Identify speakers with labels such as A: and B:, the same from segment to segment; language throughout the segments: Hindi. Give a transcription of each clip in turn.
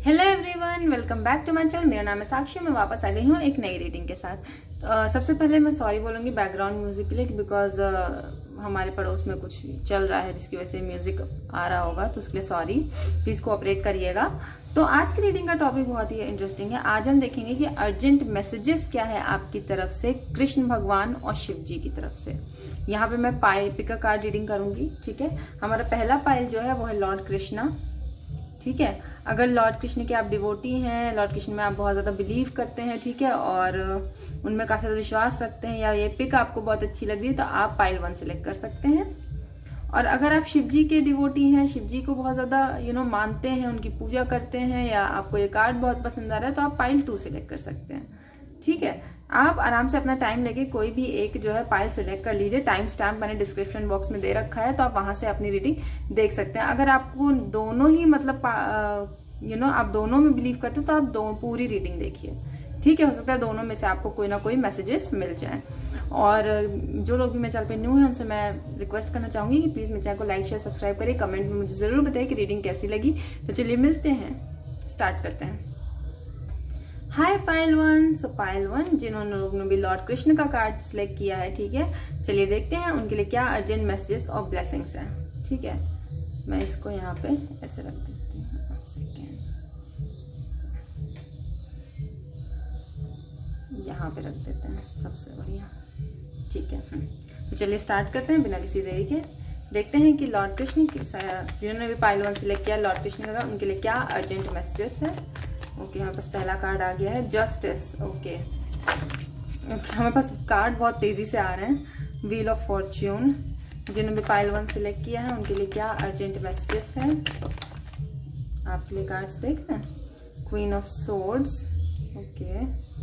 A: Hello everyone, welcome back to my channel. मेरा नाम है साक्षी। मैं वापस आ गई हूँ एक नई रीडिंग के साथ। सबसे पहले मैं सॉरी बोलूंगी बैकग्राउंड म्यूजिक के लिए, बिकॉज हमारे पड़ोस में कुछ चल रहा है जिसकी वजह से म्यूजिक आ रहा होगा, तो उसके लिए सॉरी, प्लीज कोऑपरेट करिएगा। तो आज की रीडिंग का टॉपिक बहुत ही इंटरेस्टिंग है। आज हम देखेंगे कि अर्जेंट मैसेजेस क्या है आपकी तरफ से, कृष्ण भगवान और शिव जी की तरफ से। यहाँ पे मैं pile pick a card reading करूंगी, ठीक है। हमारा पहला पाइल जो है वो है लॉर्ड कृष्णा, ठीक है। अगर लॉर्ड कृष्ण के आप डिवोटी हैं, लॉर्ड कृष्ण में आप बहुत ज्यादा बिलीव करते हैं, ठीक है, और उनमें काफी ज्यादा विश्वास रखते हैं, या ये पिक आपको बहुत अच्छी लग रही है, तो आप पाइल 1 सिलेक्ट कर सकते हैं। और अगर आप शिव जी के डिवोटी हैं, शिव जी को बहुत ज्यादा मानते हैं, उनकी पूजा करते हैं, या आपको ये कार्ड बहुत पसंद आ रहा है, तो आप पाइल 2 सिलेक्ट कर सकते हैं, ठीक है। आप आराम से अपना टाइम लेके कोई भी एक जो है पाइल सिलेक्ट कर लीजिए। टाइम स्टैम्प मैंने डिस्क्रिप्शन बॉक्स में दे रखा है, तो आप वहां से अपनी रीडिंग देख सकते हैं। अगर आपको दोनों ही मतलब आप दोनों में बिलीव करते हो, तो आप पूरी रीडिंग देखिए, ठीक है। हो सकता है दोनों में से आपको कोई ना कोई मैसेजेस मिल जाए। और जो लोग भी मेरे चैनल पे न्यू हैं, उनसे मैं रिक्वेस्ट करना चाहूंगी कि प्लीज मेरे चैनल को लाइक शेयर सब्सक्राइब करिए। कमेंट में मुझे जरूर बताइए कि रीडिंग कैसी लगी। तो चलिए मिलते हैं, स्टार्ट करते हैं। हाय पाइल 1। सो पाइल 1 जिन्होंने लोगों ने भी लॉर्ड कृष्ण का कार्ड सिलेक्ट किया है, ठीक है। चलिए देखते हैं उनके लिए क्या अर्जेंट मैसेजेस और ब्लेसिंग्स हैं, ठीक है। मैं इसको यहाँ पे ऐसे रख देती हूँ, यहाँ पे रख देते हैं, सबसे बढ़िया, ठीक है। तो चलिए स्टार्ट करते हैं बिना किसी देरी के। देखते हैं कि लॉर्ड कृष्ण जिन्होंने भी पाइल 1 सिलेक्ट किया लॉर्ड कृष्ण का, उनके लिए क्या अर्जेंट मैसेजेस है। ओके, हमारे पास पहला कार्ड आ गया है जस्टिस। ओके, हमारे पास कार्ड बहुत तेजी से आ रहे हैं। व्हील ऑफ फॉर्च्यून, जिन्होंने भी पाइल 1 सिलेक्ट किया है उनके लिए क्या अर्जेंट मैसेजेस है। आपके लिए कार्ड्स देख रहे हैं। Queen of swords, okay,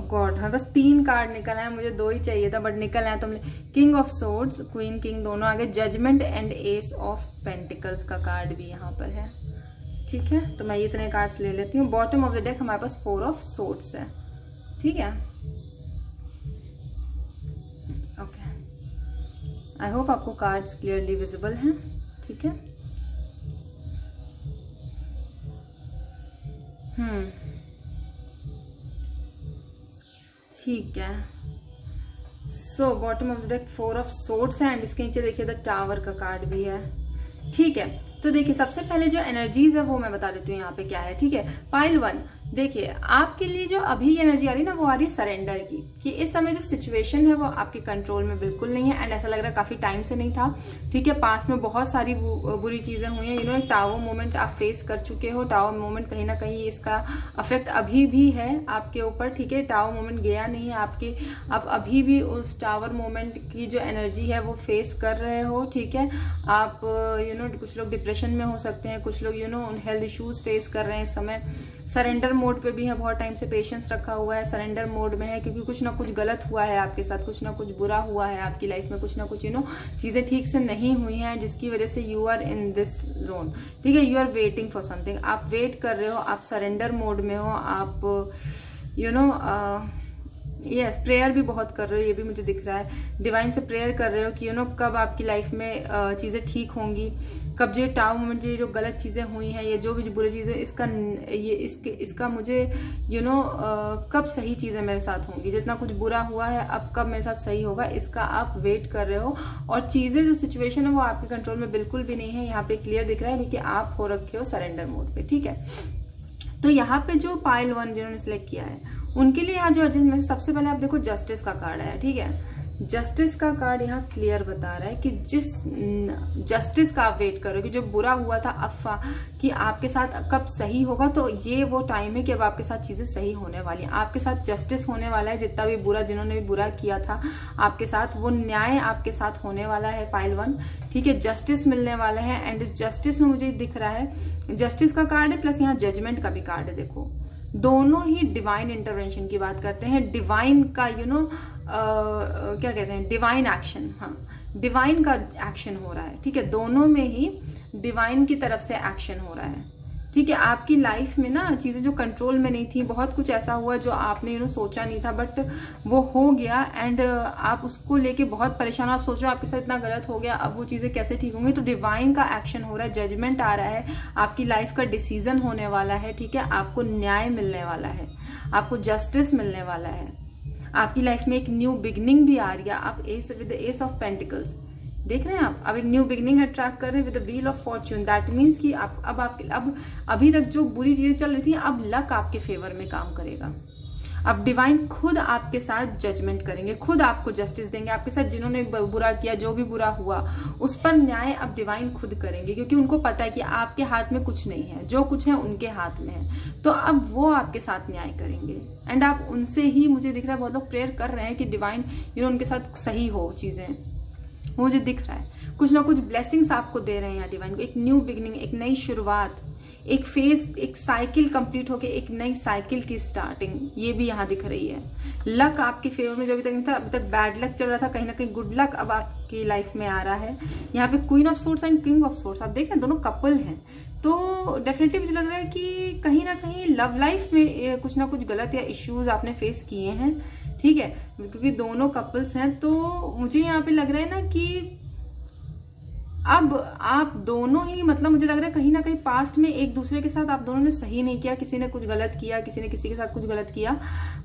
A: God, हाँ बस 3 कार्ड निकल आए, मुझे 2 ही चाहिए था बट निकल आया। तुमने king of swords, queen king दोनों आगे, judgement and ace of pentacles का कार्ड भी यहाँ पर है, ठीक है। तो मैं ये इतने कार्ड्स ले लेती हूँ। बॉटम ऑफ द डेक हमारे पास 4 ऑफ सोर्ड्स है, ठीक है। ओके, आई होप आपको कार्ड्स क्लियरली विजिबल हैं, ठीक है। ठीक है। So bottom of the deck 4 of swords है, एंड इसके नीचे देखिए द टावर का कार्ड भी है, ठीक है। तो देखिए सबसे पहले जो एनर्जीज है वो मैं बता देती हूँ यहाँ पे क्या है, ठीक है। पाइल 1, देखिए आपके लिए जो अभी एनर्जी आ रही है ना, वो आ रही है सरेंडर की, कि इस समय जो सिचुएशन है वो आपके कंट्रोल में बिल्कुल नहीं है, एंड ऐसा लग रहा है काफी टाइम से नहीं था, ठीक है। पास्ट में बहुत सारी बुरी चीजें हुई हैं, टावर मोमेंट आप फेस कर चुके हो। टावर मोमेंट कहीं ना कहीं इसका अफेक्ट अभी भी है आपके ऊपर, ठीक है। टावर मोमेंट गया नहीं है आपके, आप अभी भी उस टावर मोमेंट की जो एनर्जी है वो फेस कर रहे हो, ठीक है। आप कुछ लोग डिप्रेशन में हो सकते हैं, कुछ लोग हेल्थ इश्यूज फेस कर रहे हैं इस समय। सरेंडर मोड पे भी है, बहुत टाइम से पेशेंस रखा हुआ है, सरेंडर मोड में है, क्योंकि कुछ ना कुछ गलत हुआ है आपके साथ, कुछ ना कुछ बुरा हुआ है आपकी लाइफ में, कुछ ना कुछ चीजें ठीक से नहीं हुई हैं, जिसकी वजह से you are in this zone, ठीक है। You are waiting for something, आप वेट कर रहे हो, आप सरेंडर मोड में हो, आप यस प्रेयर भी बहुत कर रहे हो, ये भी मुझे दिख रहा है। डिवाइन से प्रेयर कर रहे हो कि कब आपकी लाइफ में चीजें ठीक होंगी, कब जो टावर मोमेंट जो गलत चीजें हुई हैं, ये जो भी बुरी चीजें, इसका मुझे कब सही चीजें मेरे साथ होंगी, जितना कुछ बुरा हुआ है अब कब मेरे साथ सही होगा, इसका आप वेट कर रहे हो। और चीजें जो सिचुएशन है वो आपके कंट्रोल में बिल्कुल भी नहीं है, यहाँ पे क्लियर दिख रहा है, क्योंकि आप हो रखे हो सरेंडर मोड पे, ठीक है। तो यहाँ पे जो पाइल 1 जिन्होंने सिलेक्ट किया है उनके लिए यहाँ जो अर्जेंट में सबसे पहले आप देखो जस्टिस का कार्ड है, ठीक है। जस्टिस का कार्ड यहाँ क्लियर बता रहा है कि जिस जस्टिस का आप वेट करो, कि जो बुरा हुआ था अफवाह कि आपके साथ कब सही होगा, तो ये वो टाइम है कि अब आपके साथ चीजें सही होने वाली हैं, आपके साथ जस्टिस होने वाला है। जितना भी बुरा, जिन्होंने भी बुरा किया था आपके साथ, वो न्याय आपके साथ होने वाला है पाइल 1, ठीक है। जस्टिस मिलने वाला है, एंड इस जस्टिस में मुझे दिख रहा है जस्टिस का कार्ड है, प्लस यहाँ जजमेंट का भी कार्ड है। देखो दोनों ही डिवाइन इंटरवेंशन की बात करते हैं, डिवाइन का क्या कहते हैं, डिवाइन एक्शन, हाँ डिवाइन का एक्शन हो रहा है, ठीक है। दोनों में ही डिवाइन की तरफ से एक्शन हो रहा है, ठीक है, आपकी लाइफ में ना चीजें जो कंट्रोल में नहीं थी, बहुत कुछ ऐसा हुआ जो आपने सोचा नहीं था, बट वो हो गया एंड आप उसको लेके बहुत परेशान, आप सोच रहे हो आपके साथ इतना गलत हो गया, अब वो चीजें कैसे ठीक होंगी। तो डिवाइन का एक्शन हो रहा है, जजमेंट आ रहा है, आपकी लाइफ का डिसीजन होने वाला है। ठीक है, आपको न्याय मिलने वाला है, आपको जस्टिस मिलने वाला है, आपकी लाइफ में एक न्यू बिगनिंग भी आ रही है। आप एस ऑफ पेंटिकल्स देख रहे हैं, आप अब एक न्यू बिगनिंग अट्रैक्ट कर रहे हैं with the wheel of Fortune. That means कि अब अभी तक जो बुरी चीजें चल रही थी, अब लक आपके फेवर में काम करेगा। अब डिवाइन खुद आपके साथ जजमेंट करेंगे, खुद आपको जस्टिस देंगे। आपके साथ जिन्होंने बुरा किया, जो भी बुरा हुआ, उस पर न्याय अब डिवाइन खुद करेंगे, क्योंकि उनको पता है कि आपके हाथ में कुछ नहीं है, जो कुछ है उनके हाथ में है। तो अब वो आपके साथ न्याय करेंगे एंड आप उनसे ही, मुझे दिख रहा है बहुत लोग प्रेयर कर रहे हैं कि डिवाइन उनके साथ सही हो चीजें। मुझे दिख रहा है कुछ ना कुछ ब्लेसिंग्स आपको दे रहे हैं यहाँ डिवाइन को, एक न्यू बिगनिंग, एक नई शुरुआत, एक फेज, एक साइकिल कंप्लीट होके एक नई साइकिल की स्टार्टिंग, ये भी यहाँ दिख रही है। लक आपके फेवर में जो अभी तक नहीं था, अभी तक बैड लक चल रहा था, कहीं ना कहीं गुड लक अब आपकी लाइफ में आ रहा है। यहाँ पे queen of swords and king of swords, आप देख रहे हैं दोनों कपल हैं। तो डेफिनेटली मुझे लग रहा है कि कहीं ना कहीं लव लाइफ में कुछ ना कुछ गलत या इश्यूज आपने फेस किए हैं। ठीक है, क्योंकि दोनों कपल्स हैं, तो मुझे यहाँ पे लग रहा है ना कि अब आप दोनों ही, मतलब मुझे लग रहा है कहीं ना कहीं पास्ट में एक दूसरे के साथ आप दोनों ने सही नहीं किया, किसी ने कुछ गलत किया, किसी ने किसी के साथ कुछ गलत किया,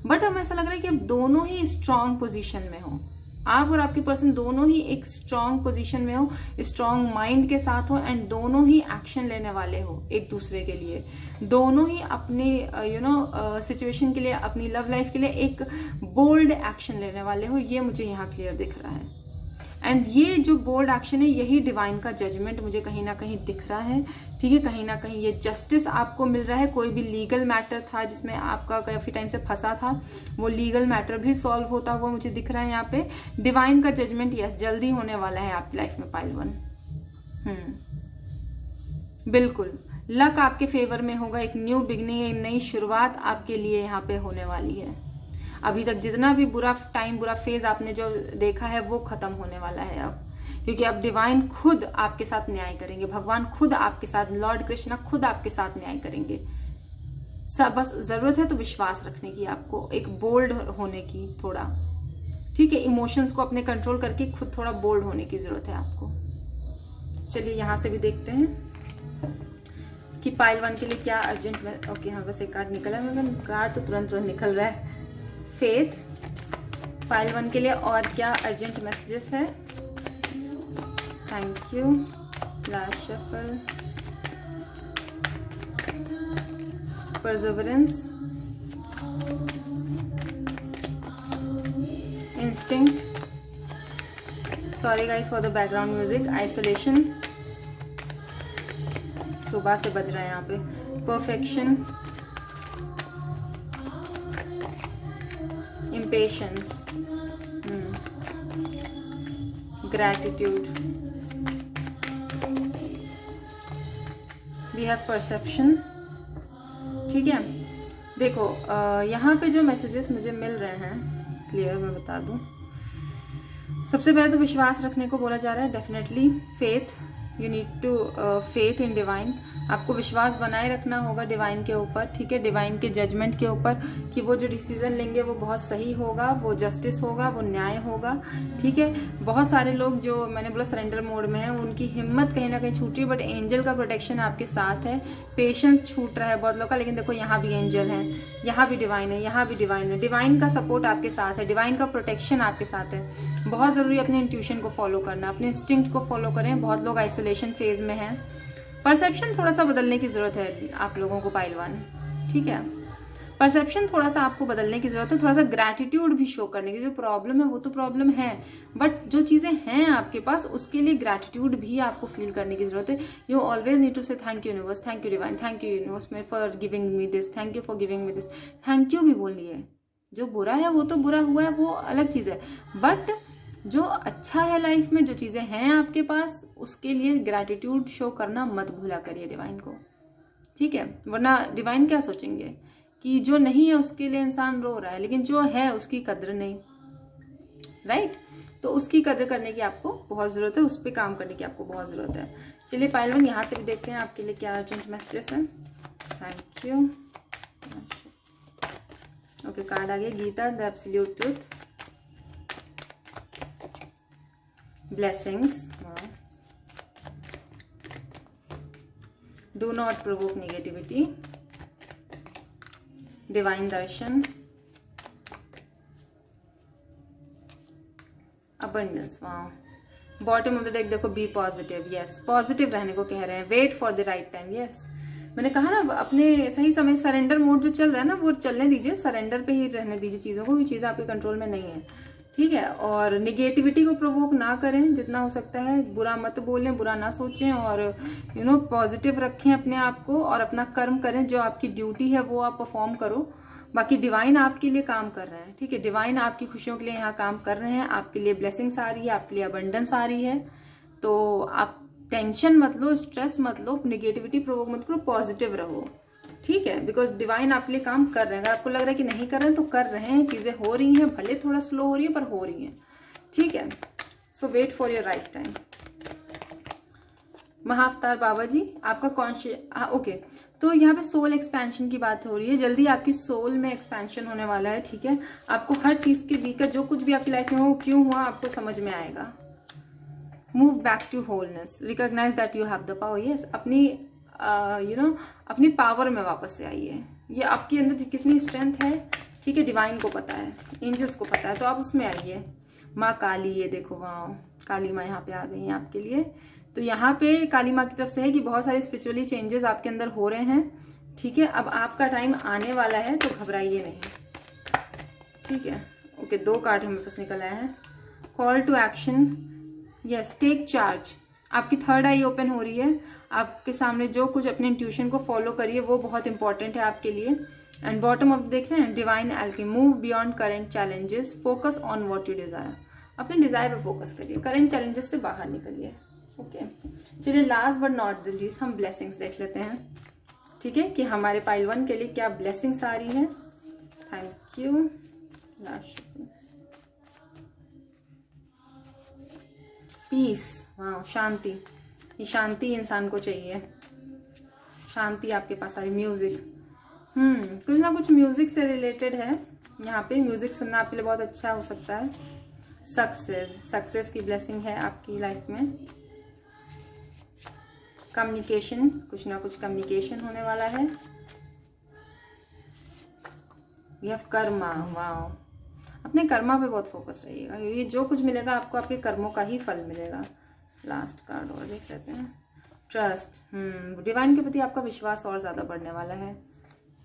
A: बट हमें ऐसा लग रहा है कि अब दोनों ही स्ट्रांग पोजीशन में हो। आप और आपकी पर्सन दोनों ही एक स्ट्रांग पोजीशन में हो, स्ट्रांग माइंड के साथ हो एंड दोनों ही एक्शन लेने वाले हो एक दूसरे के लिए। दोनों ही अपनी सिचुएशन के लिए, अपनी लव लाइफ के लिए एक बोल्ड एक्शन लेने वाले हो, ये मुझे यहाँ क्लियर दिख रहा है। एंड ये जो बोल्ड एक्शन है, यही डिवाइन का जजमेंट मुझे कहीं ना कहीं दिख रहा है। ठीक है, कहीं ना कहीं ये जस्टिस आपको मिल रहा है। कोई भी लीगल मैटर था जिसमें आपका काफी टाइम से फंसा था, वो लीगल मैटर भी सॉल्व होता हुआ मुझे दिख रहा है यहाँ पे। डिवाइन का जजमेंट यस जल्दी होने वाला है आपकी लाइफ में पाइल वन। बिल्कुल लक आपके फेवर में होगा, एक न्यू बिगनिंग, एक नई शुरुआत आपके लिए यहाँ पे होने वाली है। अभी तक जितना भी बुरा टाइम, बुरा फेज आपने जो देखा है, वो खत्म होने वाला है अब, क्योंकि अब डिवाइन खुद आपके साथ न्याय करेंगे, भगवान खुद आपके साथ, लॉर्ड कृष्णा खुद आपके साथ न्याय करेंगे। सब बस जरूरत है तो विश्वास रखने की, आपको एक बोल्ड होने की थोड़ा। ठीक है, इमोशंस को अपने कंट्रोल करके खुद थोड़ा बोल्ड होने की जरूरत है आपको। चलिए यहां से भी देखते हैं कि पाइल वन के लिए क्या अर्जेंट। ओके हाँ, बस एक कार्ड निकला है, मतलब कार्ड तो तुरंत निकल रहा है। फेथ, पाइल वन के लिए और क्या अर्जेंट मैसेजेस है। Thank you. Last shuffle, Perseverance, instinct, sorry guys for the background music, isolation, सुबह से बज रहा है यहाँ पे, perfection, impatience, gratitude, we have perception। ठीक है, देखो यहाँ पे जो मैसेजेस मुझे मिल रहे हैं, क्लियर मैं बता दूं। सबसे पहले तो विश्वास रखने को बोला जा रहा है, definitely faith, you need to faith in divine. आपको विश्वास बनाए रखना होगा डिवाइन के ऊपर। ठीक है, डिवाइन के जजमेंट के ऊपर, कि वो जो डिसीजन लेंगे वो बहुत सही होगा, वो जस्टिस होगा, वो न्याय होगा। ठीक है, बहुत सारे लोग जो मैंने बोला सरेंडर मोड में है, उनकी हिम्मत कहीं ना कहीं छूट रही है, बट एंजल का प्रोटेक्शन आपके साथ है। पेशेंस छूट रहा है बहुत लोग का, लेकिन देखो यहाँ भी एंजल है, यहाँ भी डिवाइन है, यहाँ भी डिवाइन है। डिवाइन का सपोर्ट आपके साथ है, डिवाइन का प्रोटेक्शन आपके साथ है। बहुत जरूरी है अपने इंट्यूशन को फॉलो करना, अपने इंस्टिंक्ट को फॉलो करें। बहुत लोग आइसोलेशन फेज में हैं, परसेप्शन थोड़ा सा बदलने की जरूरत है आप लोगों को पाइल वन। ठीक है, परसेप्शन थोड़ा सा आपको बदलने की जरूरत है, थोड़ा सा ग्रैटिट्यूड भी शो करने की। जो प्रॉब्लम है वो तो प्रॉब्लम है, बट जो चीजें हैं आपके पास उसके लिए ग्रैटिट्यूड भी आपको फील करने की जरूरत है। यू ऑलवेज नीड टू से thank you universe, thank you divine, thank you universe for giving me this, thank you for giving me this. Thank you भी बोलिए। जो बुरा है वो तो बुरा हुआ है, वो अलग चीज है, बट जो अच्छा है लाइफ में, जो चीजें हैं आपके पास, उसके लिए ग्रैटिट्यूड शो करना मत भूला करिए डिवाइन को। ठीक है, वरना डिवाइन क्या सोचेंगे कि जो नहीं है उसके लिए इंसान रो रहा है, लेकिन जो है उसकी कद्र नहीं, राइट। तो उसकी कद्र करने की आपको बहुत जरूरत है, उस पर काम करने की आपको बहुत जरूरत है। चलिए पाइल वन यहाँ से भी देखते हैं आपके लिए क्या अर्जेंट मैसेजेस है। Thank you. ओके, कार्ड आ गया Gita, the absolute truth, blessings, do not provoke negativity, divine darshan, abundance. वाह, बॉटम ऑफ द डेक देखो, बी पॉजिटिव, यस, पॉजिटिव रहने को कह रहे हैं, wait for the right time, yes. मैंने कहा ना, अपने सही समय, सरेंडर मोड जो चल रहा है ना वो चलने दीजिए, सरेंडर पे ही रहने दीजिए चीजों को, ये चीजें आपके कंट्रोल में नहीं है, ठीक है। और निगेटिविटी को प्रोवोक ना करें, जितना हो सकता है बुरा मत बोलें, बुरा ना सोचें, और पॉजिटिव रखें अपने आप को, और अपना कर्म करें, जो आपकी ड्यूटी है वो आप परफॉर्म करो। बाकी डिवाइन आपके लिए काम कर रहे हैं, ठीक है, डिवाइन आपकी खुशियों के लिए यहाँ काम कर रहे हैं, आपके लिए ब्लेसिंग्स आ रही है, आपके लिए अबंडेंस आ रही है। तो आप टेंशन मत लो, स्ट्रेस मत लो, निगेटिविटी प्रोवोक मत करो, पॉजिटिव रहो, ठीक है, बिकॉज डिवाइन आपके लिए काम कर रहे हैं। अगर आपको लग रहा है कि नहीं कर रहे हैं तो कर रहे हैं, चीजें हो रही हैं, भले थोड़ा स्लो हो रही है पर हो रही हैं, ठीक है। So wait for your right time. Mahavatar Baba ji, आपका कॉन्शियस, ओके, तो यहाँ पे सोल एक्सपेंशन की बात हो रही है, जल्दी आपकी सोल में एक्सपेंशन होने वाला है, ठीक है। आपको हर चीज के बीच जो कुछ भी आपकी लाइफ में हो, क्यों हुआ, आपको समझ में आएगा। Move back to wholeness, recognize that you have the power, yes, अपनी अपनी पावर में वापस से आइए। ये आपके अंदर कितनी स्ट्रेंथ है, ठीक है, डिवाइन को पता है, एंजल्स को पता है, तो आप उसमें आइए। माँ काली, ये देखो, वहाँ काली माँ यहाँ पे आ गई हैं आपके लिए। तो यहाँ पे काली माँ की तरफ से है कि बहुत सारे स्पिरिचुअली चेंजेस आपके अंदर हो रहे हैं, ठीक है। अब आपका टाइम आने वाला है, तो घबराइए नहीं, ठीक है। ओके, 2 कार्ड हमें पास निकल आया है। Call to action, yes, take charge. आपकी थर्ड आई ओपन हो रही है, आपके सामने जो कुछ अपने इंट्यूशन को फॉलो करिए, वो बहुत इंपॉर्टेंट है आपके लिए। एंड बॉटम ऑफ देख रहे हैं, divine alchemy, move beyond current challenges, focus on what you desire. अपने डिजायर पे फोकस करिए, करंट चैलेंजेस से बाहर निकलिए, ओके। चलिए, last but not the least हम ब्लेसिंग्स देख लेते हैं, ठीक है, कि हमारे पाइल 1 के लिए क्या ब्लेसिंग्स आ रही है। Thank you. लास्ट पीस, वाह, शांति, ये शांति इंसान को चाहिए, शांति आपके पास आ रही। म्यूजिक, कुछ ना कुछ म्यूजिक से रिलेटेड है, यहाँ पे म्यूजिक सुनना आपके लिए बहुत अच्छा हो सकता है। सक्सेस की ब्लेसिंग है आपकी लाइफ में। कम्युनिकेशन, कुछ ना कुछ कम्युनिकेशन होने वाला है। वी हैव कर्मा, वाह, अपने कर्मा पे बहुत फोकस रहिएगा, ये जो कुछ मिलेगा आपको आपके कर्मों का ही फल मिलेगा। लास्ट कार्ड और देख लेते हैं, ट्रस्ट, डिवाइन के प्रति आपका विश्वास और ज्यादा बढ़ने वाला है,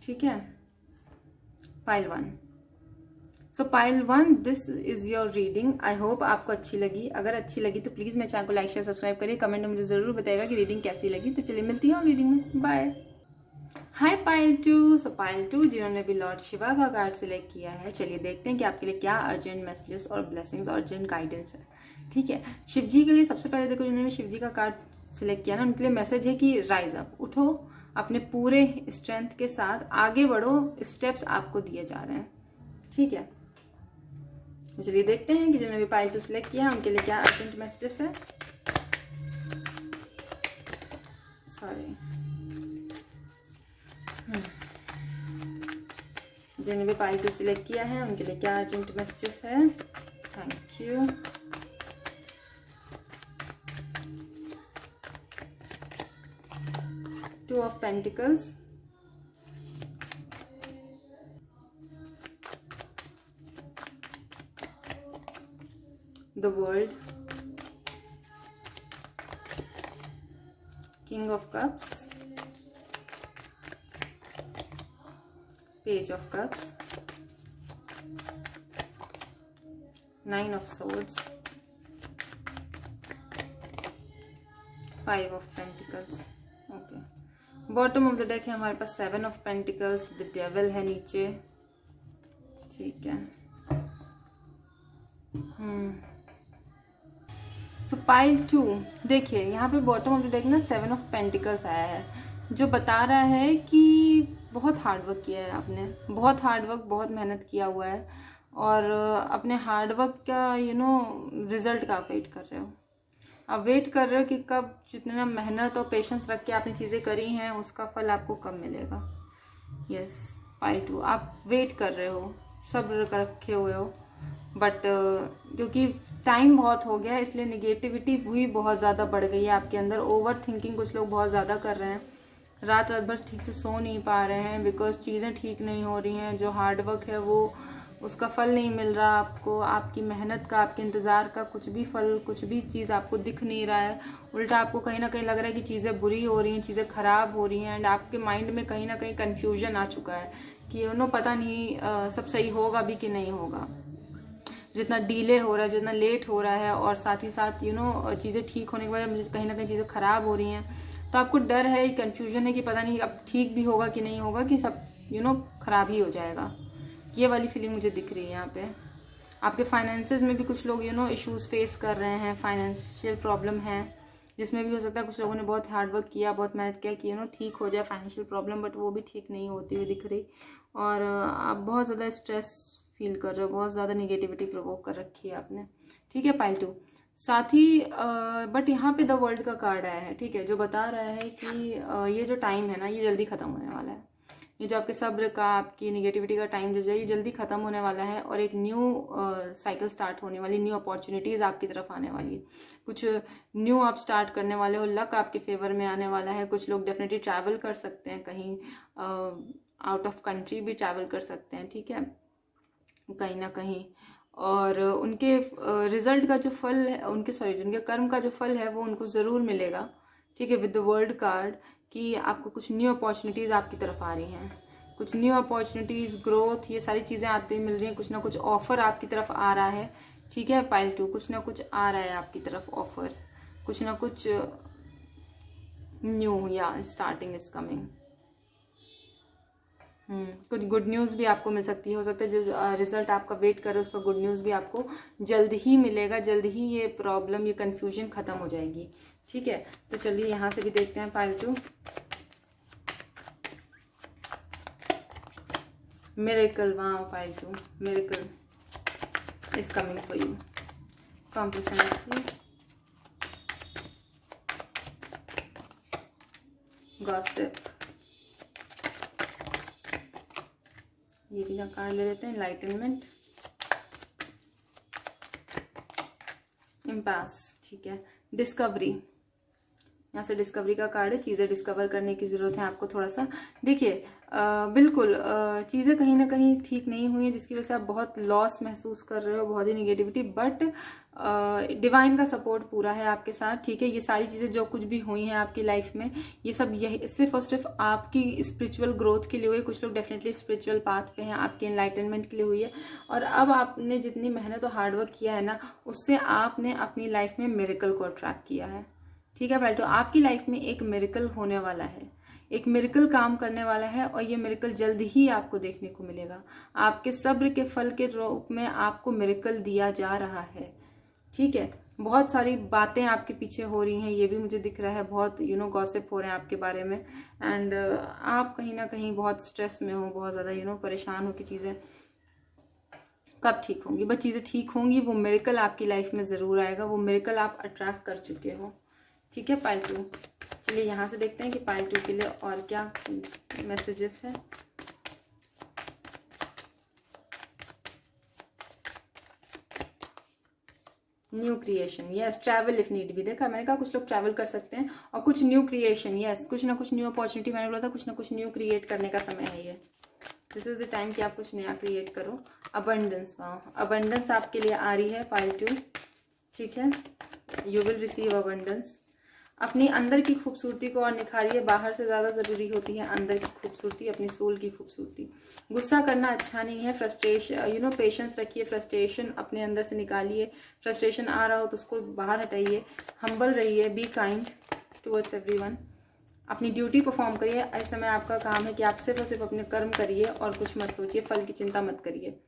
A: ठीक है। Pile 1, so pile 1, this is your reading. I hope आपको अच्छी लगी, अगर अच्छी लगी तो प्लीज मेरे चैनल को लाइक शेयर सब्सक्राइब करिए, कमेंट में मुझे जरूर बताइएगा कि रीडिंग कैसी लगी। तो चलिए मिलती हूँ रीडिंग में, बाय। हाय पाइल 2, सो पाइल 2 जिन्होंने भी लॉर्ड शिवा का कार्ड सिलेक्ट किया है, चलिए देखते हैं कि आपके लिए क्या अर्जेंट मैसेजेस और ब्लेसिंग्स और अर्जेंट गाइडेंस है, ठीक है। शिव जी के लिए सबसे पहले देखो, जिन्होंने शिव जी का कार्ड सिलेक्ट किया ना, उनके लिए मैसेज है कि राइज अप, उठो, अपने पूरे स्ट्रेंथ के साथ आगे बढ़ो, स्टेप्स आपको दिए जा रहे हैं, ठीक है। तो चलिए देखते हैं कि जिन्होंने भी पाइल 2 सिलेक्ट किया है उनके लिए क्या अर्जेंट मैसेजेस है। सॉरी, जिन्होंने भी पाइल 2 सिलेक्ट किया है उनके लिए क्या अर्जेंट मैसेजेस है। Thank you. Two of Pentacles, the World, King of Cups, Page of Cups, Nine of Swords, Five of Pentacles, okay। Bottom of the deck है हमारे पास 7 ऑफ पेंटिकल्स, द डेविल है नीचे, ठीक है। सो पाइल 2 देखिए, यहाँ पे बॉटम ऑफ द डेक ना 7 ऑफ पेंटिकल्स आया है, जो बता रहा है कि बहुत हार्डवर्क किया है आपने, बहुत हार्डवर्क, बहुत मेहनत किया हुआ है, और अपने हार्डवर्क का रिजल्ट का आप वेट कर रहे हो। आप वेट कर रहे हो कि कब, जितना मेहनत और पेशेंस रख के आपने चीज़ें करी हैं उसका फल आपको कब मिलेगा। यस, पाइल 2 आप वेट कर रहे हो, सब्र रखे हुए हो, बट क्योंकि टाइम बहुत हो गया है इसलिए निगेटिविटी भी बहुत ज़्यादा बढ़ गई है आपके अंदर। ओवर थिंकिंग कुछ लोग बहुत ज़्यादा कर रहे हैं, रात रात भर ठीक से सो नहीं पा रहे हैं बिकॉज चीज़ें ठीक नहीं हो रही हैं। जो हार्डवर्क है वो उसका फल नहीं मिल रहा आपको, आपकी मेहनत का, आपके इंतज़ार का कुछ भी फल, कुछ भी चीज़ आपको दिख नहीं रहा है। उल्टा आपको कहीं ना कहीं लग रहा है कि चीज़ें बुरी हो रही हैं, चीज़ें ख़राब हो रही हैं, एंड आपके माइंड में कहीं ना कहीं कन्फ्यूजन आ चुका है कि पता नहीं सब सही होगा भी कि नहीं होगा। जितना डिले हो रहा है, जितना लेट हो रहा है, और साथ ही साथ चीज़ें ठीक होने के बाद मुझे कहीं ना कहीं चीज़ें ख़राब हो रही हैं, तो आपको डर है, कंफ्यूजन है कि पता नहीं अब ठीक भी होगा कि नहीं होगा, कि सब ख़राब ही हो जाएगा। ये वाली फीलिंग मुझे दिख रही है यहाँ पे। आपके फाइनेंसेस में भी कुछ लोग इश्यूज फेस कर रहे हैं, फाइनेंशियल प्रॉब्लम है, जिसमें भी हो सकता है कुछ लोगों ने बहुत हार्डवर्क किया, बहुत मेहनत किया कि ठीक हो जाए फाइनेंशियल प्रॉब्लम, बट वो भी ठीक नहीं होती हुई दिख रही। और आप बहुत ज़्यादा स्ट्रेस फील कर रहे हो, बहुत ज़्यादा निगेटिविटी प्रोवोक कर रखी है आपने। ठीक है पाइल 2। साथ ही बट यहाँ पे द वर्ल्ड का कार्ड आया है, ठीक है, जो बता रहा है कि ये जो टाइम है ना ये जल्दी खत्म होने वाला है। ये जो आपके सब्र का, आपकी निगेटिविटी का टाइम जो है ये जल्दी खत्म होने वाला है, और एक न्यू साइकिल स्टार्ट होने वाली, न्यू अपॉर्चुनिटीज आपकी तरफ आने वाली है। कुछ न्यू आप स्टार्ट करने वाले हो, लक आपके फेवर में आने वाला है। कुछ लोग डेफिनेटली ट्रैवल कर सकते हैं, कहीं आउट ऑफ कंट्री भी ट्रैवल कर सकते हैं, ठीक है, कहीं ना कहीं। और उनके रिजल्ट का जो फल है, उनके कर्म का जो फल है वो उनको ज़रूर मिलेगा, ठीक है, विद द वर्ल्ड कार्ड, कि आपको कुछ न्यू अपॉर्चुनिटीज़ आपकी तरफ आ रही हैं, कुछ न्यू अपॉर्चुनिटीज़, ग्रोथ, ये सारी चीज़ें आती मिल रही हैं। कुछ ना कुछ ऑफर आपकी तरफ आ रहा है, ठीक है पाइल 2, कुछ ना कुछ आ रहा है आपकी तरफ ऑफर, कुछ ना कुछ न्यू या स्टार्टिंग इज कमिंग। कुछ गुड न्यूज़ भी आपको मिल सकती है, हो सकता है जिस रिजल्ट आपका वेट कर रहे हो उसका गुड न्यूज़ भी आपको जल्द ही मिलेगा, जल्द ही ये प्रॉब्लम, ये कंफ्यूजन खत्म हो जाएगी, ठीक है। तो चलिए यहाँ से भी देखते हैं pile 2। Miracle, wow pile 2, miracle is coming for you, complacency, gossip, ये भी ना कार्ड ले लेते हैं, एनलाइटनमेंट, इम्पास, ठीक है, डिस्कवरी, यहाँ से डिस्कवरी का कार्ड है। चीज़ें डिस्कवर करने की ज़रूरत है आपको थोड़ा सा। देखिए बिल्कुल चीज़ें कहीं ना कहीं ठीक नहीं हुई हैं, जिसकी वजह से आप बहुत लॉस महसूस कर रहे हो, बहुत ही निगेटिविटी, बट डिवाइन का सपोर्ट पूरा है आपके साथ, ठीक है। ये सारी चीज़ें जो कुछ भी हुई हैं आपकी लाइफ में, ये सब यही सिर्फ और सिर्फ आपकी स्पिरिचुअल ग्रोथ के लिए हुई है। कुछ लोग डेफिनेटली स्पिरिचुअल पाथ पे हैं, आपके एनलाइटनमेंट के लिए हुई है। और अब आपने जितनी मेहनत और हार्डवर्क किया है ना, उससे आपने अपनी लाइफ में मिरेकल को अट्रैक्ट किया है, ठीक है राइट। तो आपकी लाइफ में एक मिरेकल होने वाला है, एक मिरेकल काम करने वाला है, और ये मिरेकल जल्द ही आपको देखने को मिलेगा। आपके सब्र के फल के रूप में आपको मिरेकल दिया जा रहा है, ठीक है। बहुत सारी बातें आपके पीछे हो रही हैं, ये भी मुझे दिख रहा है, बहुत गॉसिप हो रहे हैं आपके बारे में, एंड आप कहीं ना कहीं बहुत स्ट्रेस में हो, बहुत ज़्यादा परेशान हो कि चीज़ें कब ठीक होंगी। बट चीज़ें ठीक होंगी, वो मिरेकल आपकी लाइफ में ज़रूर आएगा, वो मिरेकल आप अट्रैक्ट कर चुके हो, ठीक है पाइल 2। चलिए यहाँ से देखते हैं कि पाइल 2 के लिए और क्या मैसेजेस है। New creation, yes, travel if need भी, देखा मैंने कहा कुछ लोग ट्रैवल कर सकते हैं, और कुछ न्यू क्रिएशन, यस, कुछ ना कुछ न्यू अपॉर्चुनिटी, मैंने बोला था कुछ ना कुछ न्यू क्रिएट करने का समय है ये। दिस इज द टाइम कि आप कुछ नया क्रिएट करो। अबंडेंस, वाओ, अबंडेंस आपके लिए आ रही है पाइल 2, ठीक है। You will receive abundance. अपनी अंदर की खूबसूरती को और निखारिए, बाहर से ज़्यादा ज़रूरी होती है अंदर की खूबसूरती, अपनी सोल की खूबसूरती। गुस्सा करना अच्छा नहीं है, फ्रस्ट्रेशन, पेशेंस रखिए, फ्रस्ट्रेशन अपने अंदर से निकालिए। फ्रस्ट्रेशन आ रहा हो तो उसको बाहर हटाइए, हम्बल रहिए, बी काइंड टुवर्ड्स एवरीवन। अपनी ड्यूटी परफॉर्म करिए। इस समय आपका काम है कि आप सिर्फ और सिर्फ अपने कर्म करिए और कुछ मत सोचिए, फल की चिंता मत करिए।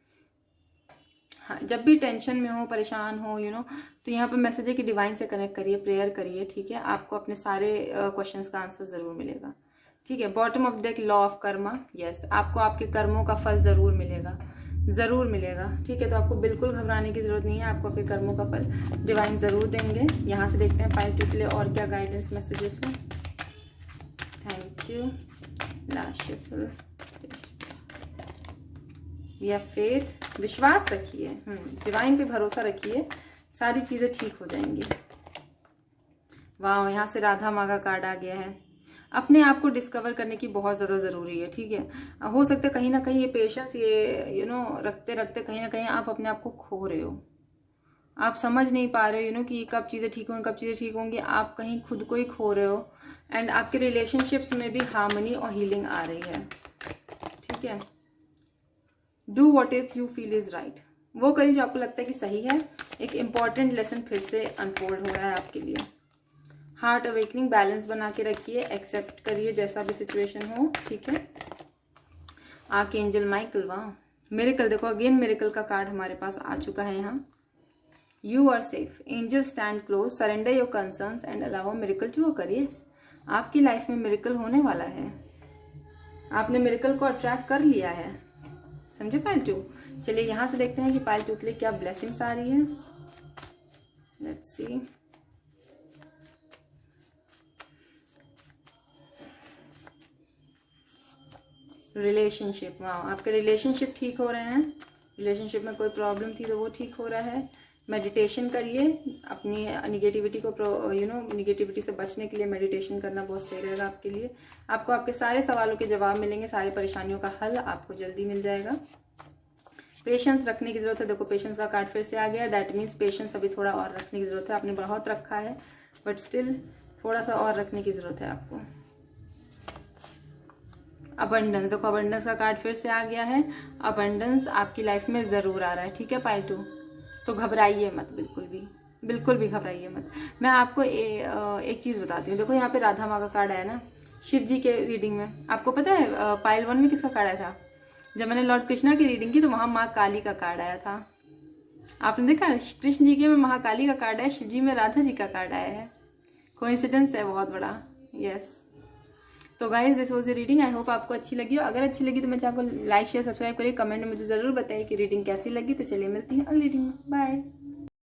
A: हाँ, जब भी टेंशन में हो, परेशान हो, तो यहाँ पे मैसेज है कि डिवाइन से कनेक्ट करिए, प्रेयर करिए, ठीक है। आपको अपने सारे क्वेश्चंस का आंसर जरूर मिलेगा, ठीक है। Bottom of deck, law of Karma, yes, आपको आपके कर्मों का फल जरूर मिलेगा। ज़रूर मिलेगा, ठीक है। तो आपको बिल्कुल घबराने की ज़रूरत नहीं है, आपको आपके कर्मों का फल डिवाइन ज़रूर देंगे। यहाँ से देखते हैं पाइल टू के लिए और क्या गाइडेंस मैसेजेस हैं। Thank you. Last shuffle. या फेथ, विश्वास रखिए, डिवाइन पे भरोसा रखिए, सारी चीज़ें ठीक हो जाएंगी। वाह, यहाँ से राधा माँ का कार्ड आ गया है। अपने आप को डिस्कवर करने की बहुत ज़्यादा ज़रूरी है, ठीक है। हो सकता है कहीं ना कहीं ये पेशेंस, ये रखते रखते कहीं ना कहीं आप अपने आप को खो रहे हो, आप समझ नहीं पा रहे हो कि कब चीज़ें ठीक होंगी, कब चीज़ें ठीक होंगी, आप कहीं खुद को ही खो रहे हो। एंड आपके रिलेशनशिप्स में भी हार्मनी और हीलिंग आ रही है, ठीक है। Do what if you feel is right, वो करिए जो आपको लगता है कि सही है। एक इंपॉर्टेंट लेसन फिर से अनफोल्ड हो रहा है आपके लिए। हार्ट अवेकनिंग, बैलेंस बना के रखिए, एक्सेप्ट करिए जैसा भी सिचुएशन हो, ठीक है। आर्कएंजल माइकल, वाह, मिरेकल, देखो अगेन मिरेकल का कार्ड हमारे पास आ चुका है यहाँ। You are safe, angel stand close, surrender your concerns and allow a miracle to occur. Yes, आपकी लाइफ में मिरेकल होने वाला है, आपने मिरेकल को अट्रैक्ट कर लिया है, समझे पाइल टू। चलिए यहाँ से देखते हैं कि पाइल टू के लिए क्या ब्लेसिंग्स आ रही है। Let's see. रिलेशनशिप, वाह, आपके रिलेशनशिप ठीक हो रहे हैं, रिलेशनशिप में कोई प्रॉब्लम थी तो वो ठीक हो रहा है। मेडिटेशन करिए, अपनी निगेटिविटी को निगेटिविटी से बचने के लिए मेडिटेशन करना बहुत सही रहेगा आपके लिए। आपको आपके सारे सवालों के जवाब मिलेंगे, सारी परेशानियों का हल आपको जल्दी मिल जाएगा। पेशेंस रखने की जरूरत है, देखो पेशेंस का कार्ड फिर से आ गया। दैट मीन्स पेशेंस अभी थोड़ा और रखने की जरूरत है, आपने बहुत रखा है बट स्टिल थोड़ा सा और रखने की जरूरत है आपको। अबंडेंस, देखो अबंडेंस का कार्ड फिर से आ गया है। अबंडेंस आपकी लाइफ में जरूर आ रहा है, ठीक है पाइल टू। तो घबराइए मत, बिल्कुल भी घबराइए मत। मैं आपको एक चीज बताती हूँ। देखो यहाँ पे राधा माँ का कार्ड आया ना शिव जी के रीडिंग में। आपको पता है पाइल 1 में किसका कार्ड आया था? जब मैंने लॉर्ड कृष्णा की रीडिंग की तो वहां माँ काली का कार्ड आया था। आपने देखा कृष्ण जी के में महाकाली का कार्ड है, शिव जी में राधा जी का कार्ड आया है। कोइंसिडेंस है बहुत बड़ा। यस, तो guys this was the reading. I hope आपको अच्छी लगी हो। अगर अच्छी लगी तो मेरे चैनल को लाइक शेयर सब्सक्राइब करिए, कमेंट में मुझे जरूर बताइए कि रीडिंग कैसी लगी। तो चलिए मिलती है अगली रीडिंग में, बाय।